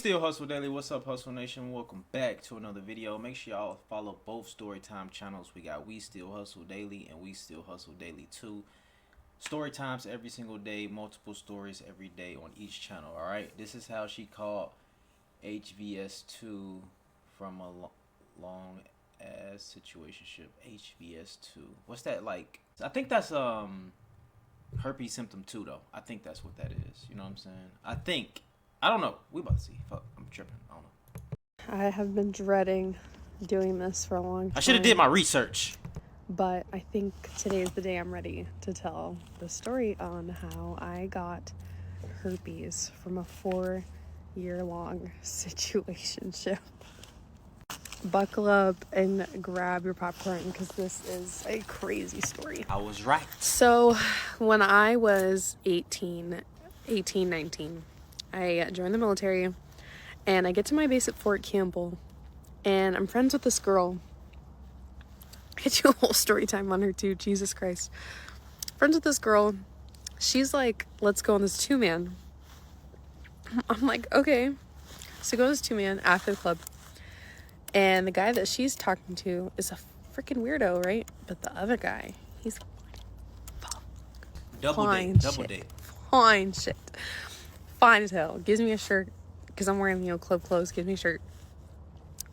still Hustle Daily. What's up, Hustle Nation? Welcome back to another video. Make sure y'all follow both Storytime channels. We got We Still Hustle Daily and We Still Hustle Daily 2. Story times every single day, multiple stories every day on each channel. Alright, this is how she called HVS2 from a long ass situationship. HVS2. What's that like? I think that's herpes symptom 2 though. I think that's what that is. You know what I'm saying? I don't know. We about to see. Fuck, I'm tripping. I don't know. I have been dreading doing this for a long time. I should have did my research. But I think today is the day I'm ready to tell the story on how I got herpes from a 4-year-long situationship. Buckle up and grab your popcorn because this is a crazy story. I was right. So when I was 19, I joined the military and I get to my base at Fort Campbell and I'm friends with this girl. I get you a whole story time on her too, Jesus Christ. Friends with this girl. She's like, let's go on this 2-man. I'm like, okay. So go on this 2-man after the club. And the guy that she's talking to is a freaking weirdo, right? But the other guy, he's double fine date. shit. Fine shit. Fine as hell. Gives me a shirt because I'm wearing, club clothes. Gives me a shirt.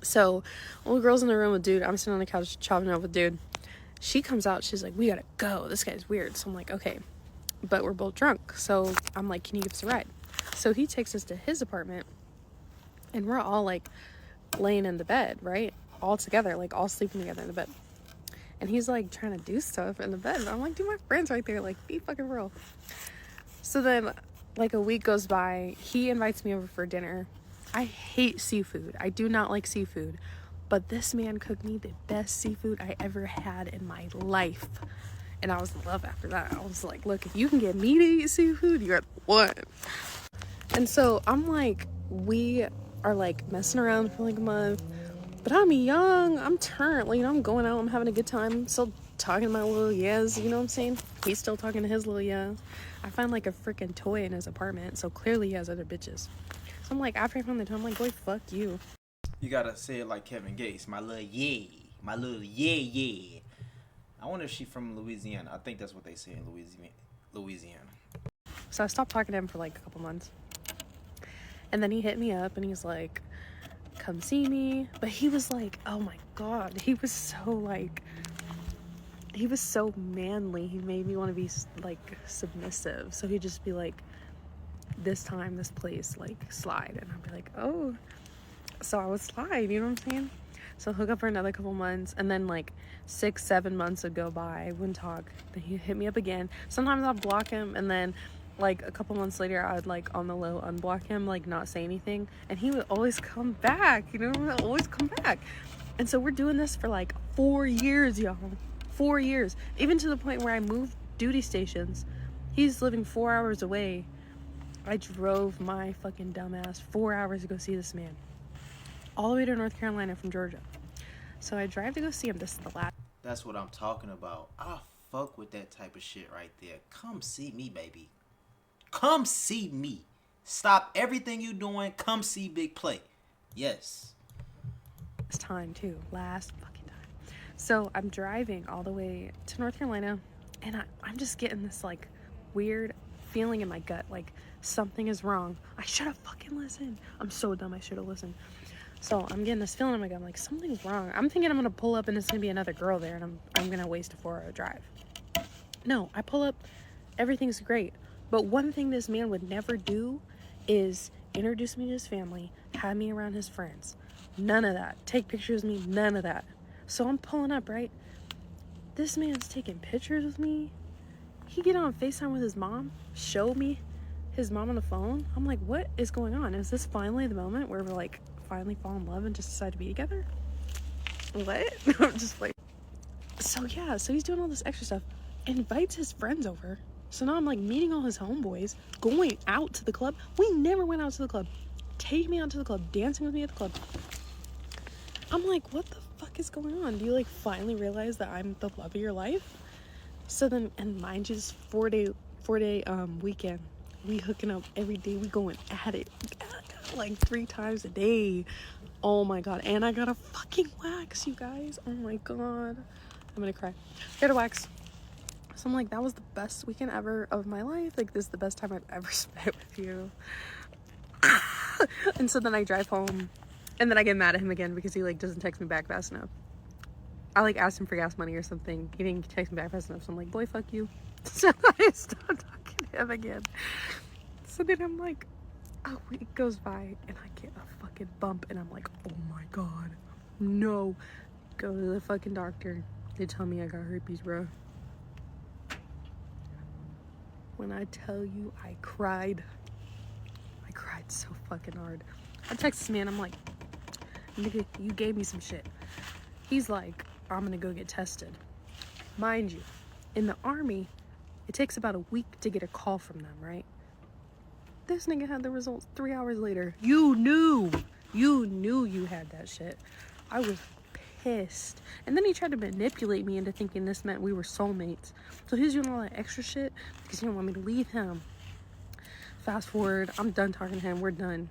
So, all the girls in the room with dude. I'm sitting on the couch chopping up with dude. She comes out. She's like, we gotta go. This guy's weird. So I'm like, okay. But we're both drunk. So I'm like, can you give us a ride? So he takes us to his apartment. And we're all like laying in the bed, right? All together. Like all sleeping together in the bed. And he's like trying to do stuff in the bed. And I'm like, dude, my friend's right there. Like, be fucking real. So then like a week goes by. He invites me over for dinner. I hate seafood. I do not like seafood. But this man cooked me the best seafood I ever had in my life. And I was in love after that. I was like, look, if you can get me to eat seafood, you're the one. And so I'm like, we are like messing around for like a month. But I'm young. I'm turned. I'm going out. I'm having a good time. I'm still talking to my little yes. You know what I'm saying? He's still talking to his little yeah. I find like a freaking toy in his apartment. So clearly he has other bitches. So I'm like, after I found the toy, I'm like, boy, fuck you. You gotta say it like Kevin Gates. My little yeah. My little yeah. I wonder if she's from Louisiana. I think that's what they say in Louisiana. So I stopped talking to him for like a couple months. And then he hit me up and he's like, come see me. But he was like, oh my God. He was so manly. He made me want to be like submissive. So he'd just be like, this time, this place, like slide. And I'd be like, oh. So I would slide, you know what I'm saying? So hook up for another couple months. And then like 6-7 months would go by. I wouldn't talk. Then he'd hit me up again. Sometimes I'd block him. And then like a couple months later, I would like on the low unblock him, like not say anything. And he would always come back, always come back. And so we're doing this for like 4 years, y'all. 4 years. Even to the point where I moved duty stations. He's living 4 hours away. I drove my fucking dumbass 4 hours to go see this man. All the way to North Carolina from Georgia. So I drive to go see him. This is the last. That's what I'm talking about. I fuck with that type of shit right there. Come see me, baby. Come see me. Stop everything you doing. Come see Big Play. Yes. Last time too. Last fucking time. So I'm driving all the way to North Carolina. And I'm just getting this like weird feeling in my gut. Like something is wrong. I should have fucking listened. I'm so dumb. I should have listened. So I'm getting this feeling in my gut. I'm like, something's wrong. I'm thinking I'm going to pull up and it's going to be another girl there. And I'm going to waste a 4-hour drive. No, I pull up. Everything's great. But one thing this man would never do is introduce me to his family, have me around his friends. None of that. Take pictures of me. None of that. So I'm pulling up, right? This man's taking pictures with me. He get on FaceTime with his mom, show me his mom on the phone. I'm like, what is going on? Is this finally the moment where we're like finally fall in love and just decide to be together? What? I'm just like, so yeah, so he's doing all this extra stuff, invites his friends over. So now I'm like meeting all his homeboys, going out to the club. We never went out to the club. Take me out to the club, dancing with me at the club. I'm like, what the fuck is going on? Do you like finally realize that I'm the love of your life? So then, and mind you, this 4-day weekend, we hooking up every day. We going at it. like 3 times a day. Oh my god. And I got a fucking wax, you guys. Oh my god. I'm gonna cry. Got a wax. So I'm like, that was the best weekend ever of my life. Like, this is the best time I've ever spent with you. And so then I drive home, and then I get mad at him again because he like doesn't text me back fast enough. I like asked him for gas money or something. He didn't text me back fast enough. So I'm like, boy, fuck you. So I stopped talking to him again. So then I'm like, a week goes by and I get a fucking bump, and I'm like, oh my god, no. Go to the fucking doctor. They tell me I got herpes, bro. When I tell you I cried so fucking hard. I text this man, I'm like, nigga, you gave me some shit. He's like, I'm gonna go get tested. Mind you, in the army, it takes about a week to get a call from them, right? This nigga had the results 3 hours later. You knew you had that shit. I was pissed. And then he tried to manipulate me into thinking this meant we were soulmates. So he's doing all that extra shit because he didn't want me to leave him. Fast forward, I'm done talking to him. We're done.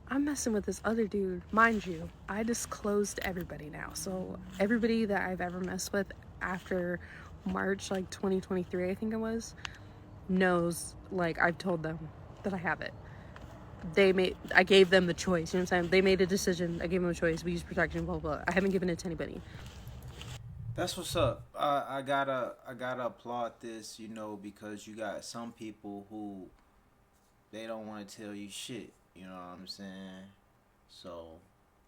I'm messing with this other dude. Mind you, I disclosed to everybody now. So everybody that I've ever messed with after March, like 2023, I think it was, knows, like, I've told them that I have it. I gave them the choice, you know what I'm saying? They made a decision. I gave them a choice. We use protection, blah, blah, blah. I haven't given it to anybody. That's what's up. I gotta applaud this, because you got some people who they don't want to tell you shit. You know what I'm saying? So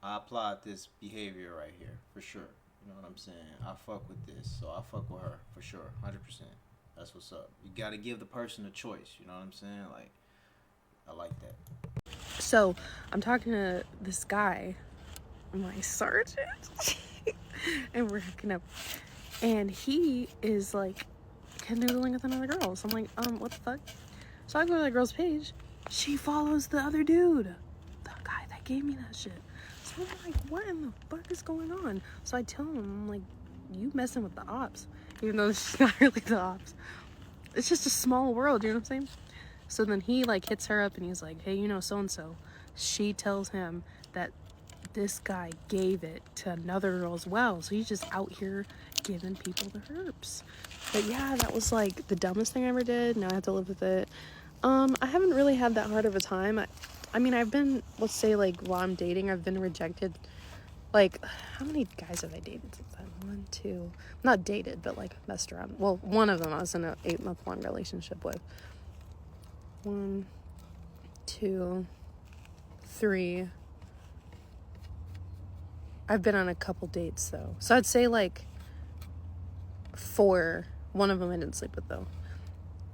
I applaud this behavior right here for sure. You know what I'm saying? I fuck with this, so I fuck with her for sure, 100%. That's what's up. You gotta give the person a choice. You know what I'm saying? Like, I like that. So I'm talking to this guy, my sergeant, and we're hooking up, and he is like canoodling with another girl. So I'm like, what the fuck? So I go to that girl's page. She follows the other dude, the guy that gave me that shit. So I'm like, what in the fuck is going on? So I tell him, I'm like, you messing with the ops, even though she's not really the ops. It's just a small world, you know what I'm saying? So then he like hits her up and he's like, hey, so-and-so. She tells him that this guy gave it to another girl as well. So he's just out here giving people the herpes. But yeah, that was like the dumbest thing I ever did. Now I have to live with it. I haven't really had that hard of a time. I mean, I've been, let's say, like, while I'm dating, I've been rejected. Like, how many guys have I dated since then? 1, 2. Not dated, but, like, messed around. Well, one of them I was in an 8-month-long relationship with. 1, 2, 3. I've been on a couple dates, though. So I'd say, like, 4. One of them I didn't sleep with, though.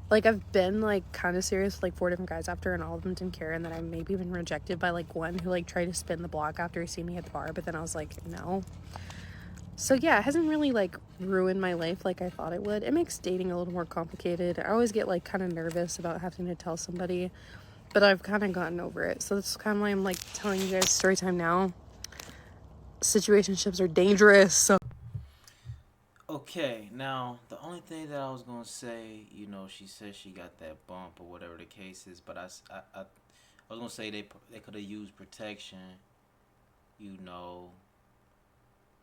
Like, I've been, like, kind of serious with, like, 4 different guys after, and all of them didn't care, and then I've maybe been rejected by, like, one who, like, tried to spin the block after he seen me at the bar, but then I was like, no. So, yeah, it hasn't really, like, ruined my life like I thought it would. It makes dating a little more complicated. I always get, like, kind of nervous about having to tell somebody, but I've kind of gotten over it. So that's kind of why I'm, like, telling you guys story time now. Situationships are dangerous, so... Okay, now, the only thing that I was going to say, she said she got that bump or whatever the case is, but I was going to say they could have used protection,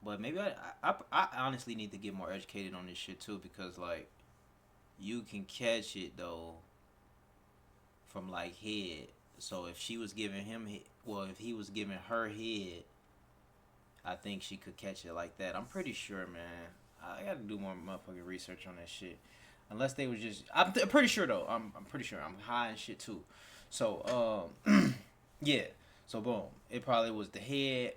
but maybe I honestly need to get more educated on this shit too, because, like, you can catch it, though, from, like, head. So if she was giving him, if he was giving her head, I think she could catch it like that. I'm pretty sure, man. I gotta do more motherfucking research on that shit. Unless they was just... I'm pretty sure, though. I'm pretty sure. I'm high and shit, too. So, yeah. So, boom. It probably was the head.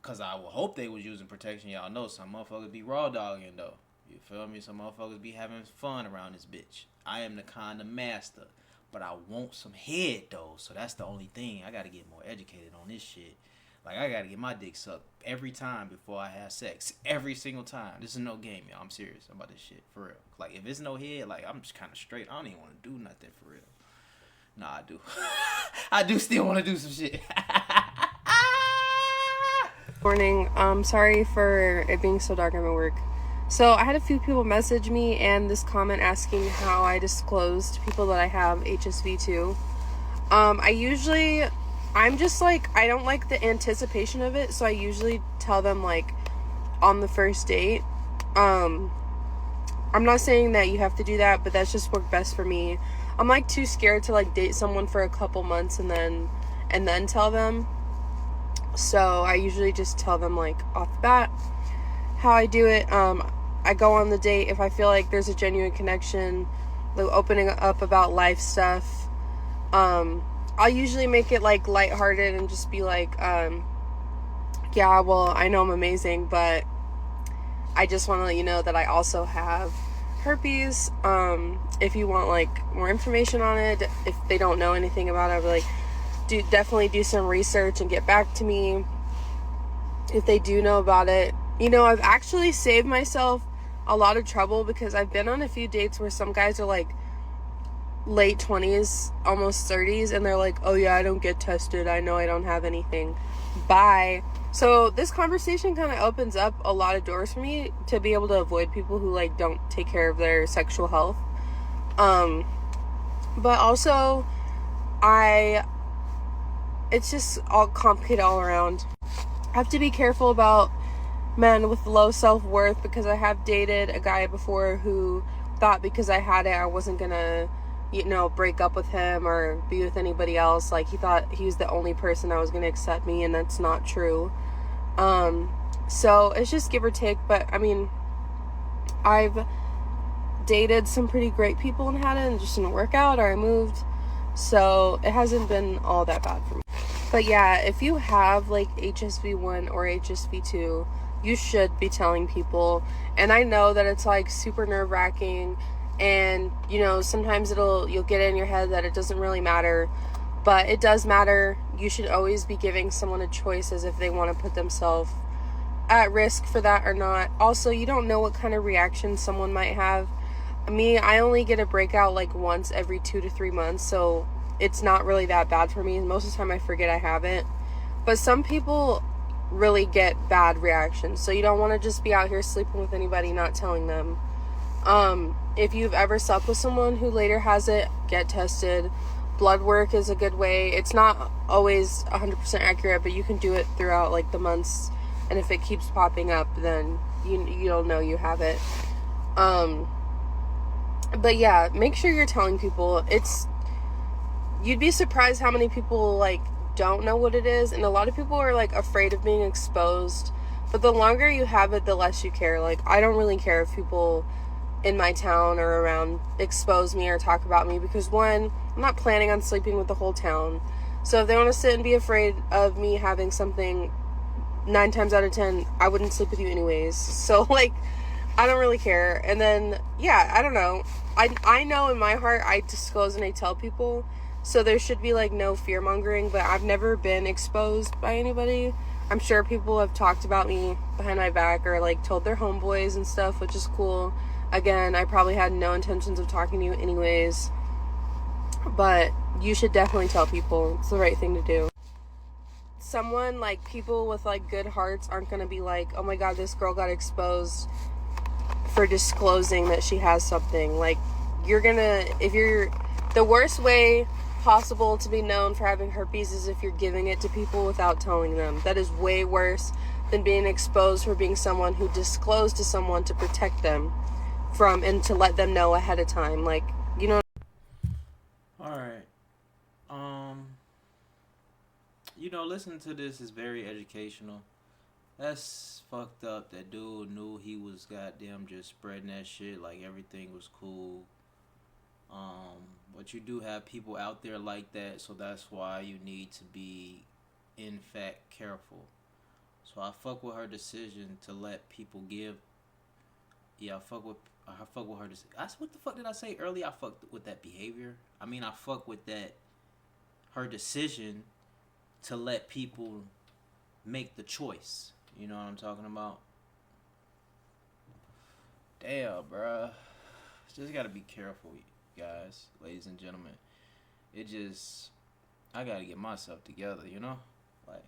Because I would hope they was using protection. Y'all know some motherfuckers be raw dogging, though. You feel me? Some motherfuckers be having fun around this bitch. I am the kind of master. But I want some head, though. So, that's the only thing. I gotta get more educated on this shit. Like, I gotta get my dick sucked every time before I have sex. Every single time. This is no game, y'all. I'm serious about this shit. For real. Like, if it's no head, like, I'm just kind of straight. I don't even want to do nothing for real. Nah, I do. I do still want to do some shit. Morning. Sorry for it being so dark. I'm at work. So, I had a few people message me and this comment asking how I disclosed to people that I have HSV too. I usually I'm just like, I don't like the anticipation of it, so I usually tell them like on the first date. I'm not saying that you have to do that, but that's just worked best for me. I'm like too scared to like date someone for a couple months and then tell them. So I usually just tell them like off the bat how I do it. I go on the date if I feel like there's a genuine connection, like opening up about life stuff. I'll usually make it like lighthearted and just be like, yeah, well, I know I'm amazing, but I just want to let you know that I also have herpes. If you want like more information on it, if they don't know anything about it, I'll be like, definitely do some research and get back to me if they do know about it. You know, I've actually saved myself a lot of trouble because I've been on a few dates where some guys are like late 20s, almost 30s, and they're like, oh yeah, I don't get tested, I know I don't have anything, bye. So this conversation kind of opens up a lot of doors for me to be able to avoid people who like don't take care of their sexual health. But also it's just all complicated all around. I have to be careful about men with low self-worth because I have dated a guy before who thought because I had it I wasn't gonna, you know, break up with him or be with anybody else. Like, he thought he was the only person that was gonna accept me, and that's not true. So it's just give or take, but I mean, I've dated some pretty great people and had it and it just didn't work out, or I moved, so it hasn't been all that bad for me. But yeah, if you have like HSV1 or HSV2, you should be telling people. And I know that it's like super nerve-wracking, and you know, sometimes you'll get in your head that it doesn't really matter, but it does matter. You should always be giving someone a choice as if they want to put themselves at risk for that or not. Also, you don't know what kind of reaction someone might have. I only get a breakout like once every 2 to 3 months, so it's not really that bad for me. Most of the time I forget I have it. But some people really get bad reactions, so you don't want to just be out here sleeping with anybody not telling them. If you've ever slept with someone who later has it, get tested. Blood work is a good way. It's not always 100% accurate, but you can do it throughout like the months, and if it keeps popping up, then you'll know you have it. But yeah, make sure you're telling people. You'd be surprised how many people like don't know what it is, and a lot of people are like afraid of being exposed. But the longer you have it, the less you care. Like, I don't really care if people in my town or around expose me or talk about me, because one, I'm not planning on sleeping with the whole town. So if they want to sit and be afraid of me having something, 9 times out of 10, I wouldn't sleep with you anyways. So like, I don't really care. And then, yeah, I don't know. I know in my heart I disclose and I tell people, so there should be like no fear mongering, but I've never been exposed by anybody. I'm sure people have talked about me behind my back or like told their homeboys and stuff, which is cool. Again, I probably had no intentions of talking to you anyways, but you should definitely tell people. It's the right thing to do. People with like good hearts aren't gonna be like, oh my god, this girl got exposed for disclosing that she has something. Like, the worst way possible to be known for having herpes is if you're giving it to people without telling them. That is way worse than being exposed for being someone who disclosed to someone to protect them from, and to let them know ahead of time. Like, you know. All right. Listening to this is very educational. That's fucked up. That dude knew he was goddamn just spreading that shit like everything was cool. But you do have people out there like that, so that's why you need to be, in fact, careful. So I fuck with her decision to let people give. Yeah, I fuck with her. What the fuck did I say earlier? I fucked with that behavior. I fuck with that. Her decision to let people make the choice. You know what I'm talking about? Damn, bruh. Just gotta be careful, guys, ladies and gentlemen. I gotta get myself together, you know? Like,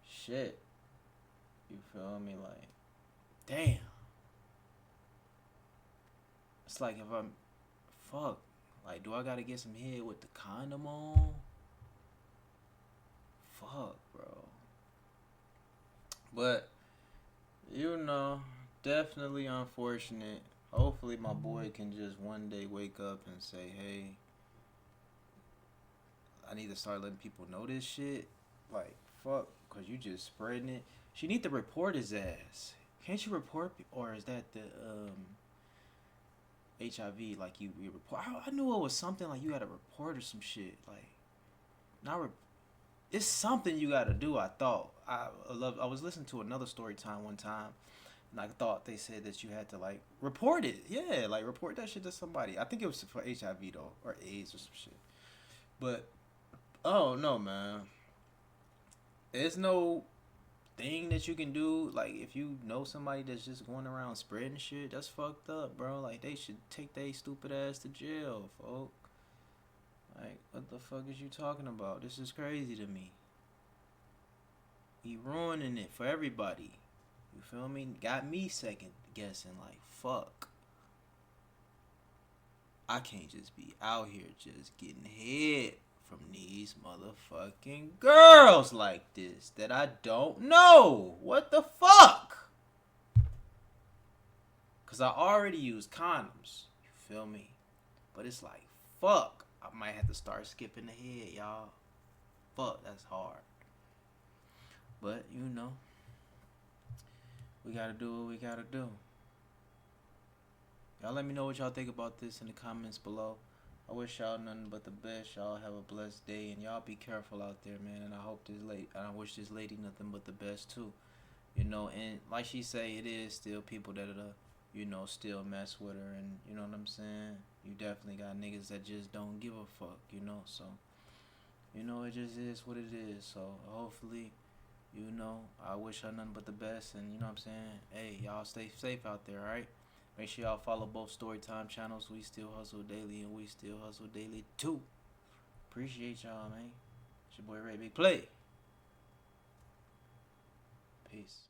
shit. You feel me? Like, damn. It's like if I'm, fuck. Like, do I gotta get some head with the condom on? fuck, bro. But you know, definitely unfortunate. Hopefully, my boy can just one day wake up and say, "Hey, I need to start letting people know this shit." Like, fuck, cause you just spreading it. She need to report his ass. Can't you report, or is that the HIV? Like you report? I knew it was something like you got to report or some shit. Like, not. It's something you got to do. I thought. I was listening to another story time one time, and I thought they said that you had to like report it. Yeah, like report that shit to somebody. I think it was for HIV though, or AIDS or some shit. But oh no, man. There's no thing that you can do. Like if you know somebody that's just going around spreading shit, that's fucked up, bro. Like they should take their stupid ass to jail, folk. Like what the fuck is you talking about? This is crazy to me. He ruining it for everybody. You feel me? Got me second guessing. Like fuck. I can't just be out here just getting hit from these motherfucking girls like this that I don't know. What the fuck? Cause I already use condoms. You feel me? But it's like fuck. I might have to start skipping ahead, y'all. Fuck, that's hard. But you know, we gotta do what we gotta do. Y'all let me know what y'all think about this in the comments below. I wish y'all nothing but the best. Y'all have a blessed day, and y'all be careful out there, man. And I wish this lady nothing but the best too. You know, and like she say, it is still people that still mess with her, and you know what I'm saying. You definitely got niggas that just don't give a fuck, So, it just is what it is. So hopefully, I wish her nothing but the best, and you know what I'm saying. Hey, y'all stay safe out there, all right? Make sure y'all follow both Storytime channels. We Still Hustle Daily and We Still Hustle Daily 2. Appreciate y'all, man. It's your boy Ray Big Play. Peace.